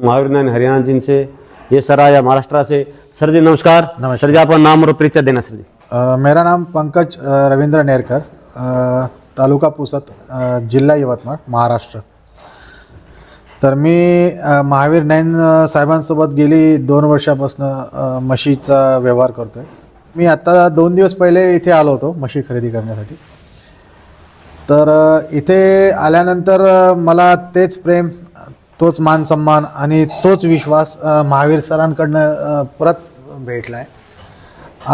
महावीर नारायण हरियाणा जिनसे ये सर आया महाराष्ट्र से। सर जी नमस्कार। सर जी आपका नाम और परिचय देना सर जी। मेरा नाम पंकज रवींद्र नेरकर, तालुका पुसद, जिल्हा यवतमाळ, महाराष्ट्र। तर मी महावीर नाईन साहेबांसोबत गेली 2 वर्षापासून म्हशीचा व्यवहार करतोय। मी आता 2 दिवस पहिले इथे आलो होतो म्हशी खरेदी करण्यासाठी। तर इथे आल्यानंतर मला तेच प्रेम, तोच मान सन्मान आणि तोच विश्वास महावीर सरांकडनं परत भेटला आहे।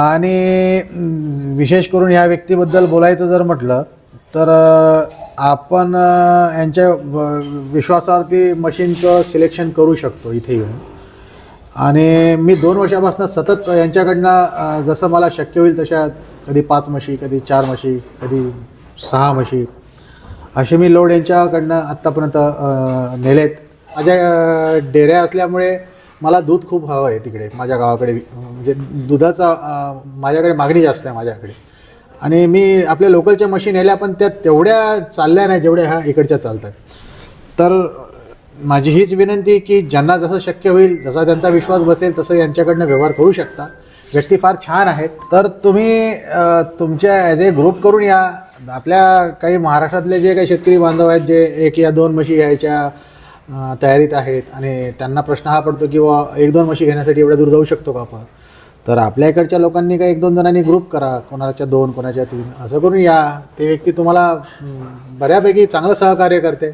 आणि विशेष करून या व्यक्तीबद्दल बोलायचं जर म्हटलं तर आपण यांच्या विश्वासावरती मशीनचं सिलेक्शन करू शकतो इथे येऊन। आणि मी 2 वर्षापासून सतत यांच्याकडनं जसं मला शक्य होईल तशा कधी 5 म्हशी, कधी 4 म्हशी, कधी 6 म्हशी असे मी लोड यांच्याकडनं आत्तापर्यंत नेलेत। माझ्या डेऱ्या असल्यामुळे मला दूध खूप हवं आहे तिकडे माझ्या गावाकडे, म्हणजे दुधाचा माझ्याकडे मागणी जास्त आहे माझ्याकडे। आणि मी आपल्या लोकलच्या म्हशी नेल्या पण त्या तेवढ्या चालल्या नाही जेवढ्या ह्या इकडच्या चालतात। तर माझी हीच विनंती की ज्यांना जसं शक्य होईल, जसा त्यांचा विश्वास बसेल तसं यांच्याकडनं व्यवहार करू शकता। व्यक्ती फार छान आहेत। तर तुम्ही तुमच्या ॲज ए ग्रुप करून या। आपल्या काही महाराष्ट्रातले जे काही शेतकरी बांधव आहेत जे 1 या 2 म्हशी घ्यायच्या तयारीत आहेत आणि त्यांना प्रश्न हा पडतो की वा 1-2 म्हशी घेण्यासाठी एवढ्या दूर जाऊ शकतो का आपण। तर आपल्या इकडच्या लोकांनी काही 1-2 जणांनी ग्रुप करा, कोणाच्या 2 कोणाच्या 3 असं करून या। ते व्यक्ती तुम्हाला बऱ्यापैकी चांगलं सहकार्य करते।